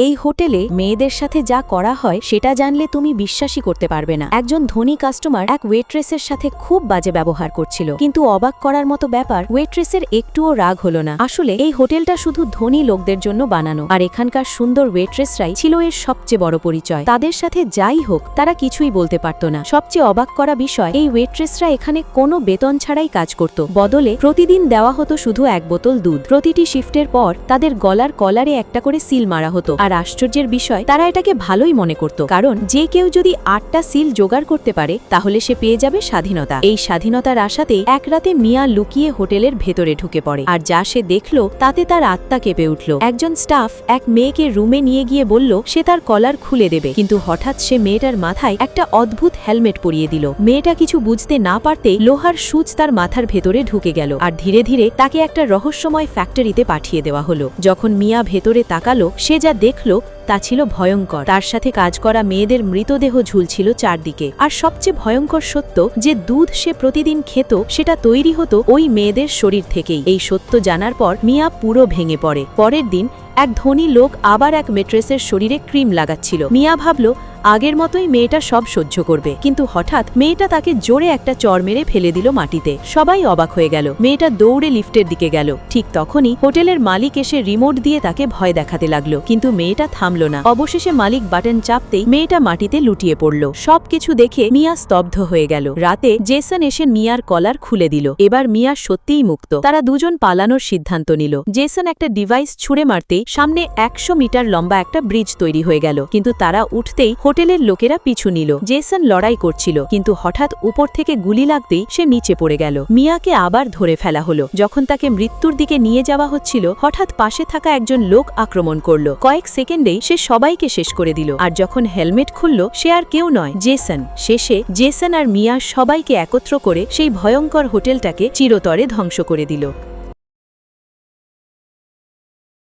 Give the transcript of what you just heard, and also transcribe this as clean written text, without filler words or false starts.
এই হোটেলে মেয়েদের সাথে যা করা হয় সেটা জানলে তুমি বিশ্বাসই করতে পারবে না। একজন ধনী কাস্টমার এক ওয়েট্রেসের সাথে খুব বাজে ব্যবহার করছিল, কিন্তু অবাক করার মতো ব্যাপার, ওয়েট্রেসের একটুও রাগ হলো না। আসলে এই হোটেলটা শুধু ধনী লোকদের জন্য বানানো, আর এখানকার সুন্দর ওয়েট্রেসরাই ছিল এর সবচেয়ে বড় পরিচয়। তাদের সাথে যাই হোক, তারা কিছুই বলতে পারত না। সবচেয়ে অবাক করা বিষয়, এই ওয়েট্রেসরা এখানে কোনো বেতন ছাড়াই কাজ করত। বদলে প্রতিদিন দেওয়া হতো শুধু 1 বোতল দুধ। প্রতিটি শিফটের পর তাদের গলার কলারে একটা করে সিল মারা হতো। আর আশ্চর্যের বিষয়, তারা এটাকে ভালোই মনে করত, কারণ যে কেউ যদি 8টা সিল জোগাড় করতে পারে তাহলে সে পেয়ে যাবে স্বাধীনতা। এই স্বাধীনতার আশাতেই এক রাতে মিয়া লুকিয়ে হোটেলের ভেতরে ঢুকে পড়ে, আর যা সে দেখল তাতে তার আত্মা কেঁপে উঠল। একজন স্টাফ এক মেয়েকে রুমে নিয়ে গিয়ে বলল সে তার কলার খুলে দেবে, কিন্তু হঠাৎ সে মেয়েটার মাথায় একটা অদ্ভুত হেলমেট পরিয়ে দিল। মেয়েটা কিছু বুঝতে না পারতেই লোহার সূচ তার মাথার ভেতরে ঢুকে গেল, আর ধীরে ধীরে তাকে একটা রহস্যময় ফ্যাক্টরিতে পাঠিয়ে দেওয়া হলো। যখন মিয়া ভেতরে তাকালো, সে যা দেখল তা ছিল ভয়ঙ্কর। তার সাথে কাজ করা মেয়েদের মৃতদেহ ঝুলছিল চারদিকে, আর সবচেয়ে ভয়ঙ্কর সত্য, যে দুধ সে প্রতিদিন খেত সেটা তৈরি হতো ওই মেয়েদের শরীর থেকেই। এই সত্য জানার পর মিয়া পুরো ভেঙে পড়ে। পরের দিন এক ধনী লোক আবার এক মেট্রেসের শরীরে ক্রিম লাগাচ্ছিল। মিয়া ভাবল আগের মতোই মেয়েটা সব সহ্য করবে, কিন্তু হঠাৎ মেয়েটা তাকে জোরে একটা চড় মেরে ফেলে দিল মাটিতে। সবাই অবাক হয়ে গেল। মেয়েটা দৌড়ে লিফটের দিকে গেল। ঠিক তখনই হোটেলের মালিক এসে রিমোট দিয়ে তাকে ভয় দেখাতে লাগলো, কিন্তু মেয়েটা থামল না। অবশেষে মালিক বাটন চাপতেই মেয়েটা মাটিতে লুটিয়ে পড়ল। সবকিছু দেখে মিয়া স্তব্ধ হয়ে গেল। রাতে জেসন এসে মিয়ার কলার খুলে দিল। এবার মিয়া সত্যিই মুক্ত। তারা দুজন পালানোর সিদ্ধান্ত নিল। জেসন একটা ডিভাইস ছুঁড়ে মারতেই সামনে 100 মিটার লম্বা একটা ব্রিজ তৈরি হয়ে গেল, কিন্তু তারা উঠতেই হোটেলের লোকেরা পিছু নিল। জেসন লড়াই করছিল, কিন্তু হঠাৎ উপর থেকে গুলি লাগতেই সে নিচে পড়ে গেল। মিয়াকে আবার ধরে ফেলা হলো। যখন তাকে মৃত্যুর দিকে নিয়ে যাওয়া হচ্ছিল, হঠাৎ পাশে থাকা একজন লোক আক্রমণ করল। কয়েক সেকেন্ডেই সে সবাইকে শেষ করে দিল। আর যখন হেলমেট খুলল, সে আর কেউ নয়, জেসন। শেষে জেসন আর মিয়া সবাইকে একত্র করে সেই ভয়ঙ্কর হোটেলটাকে চিরতরে ধ্বংস করে দিল।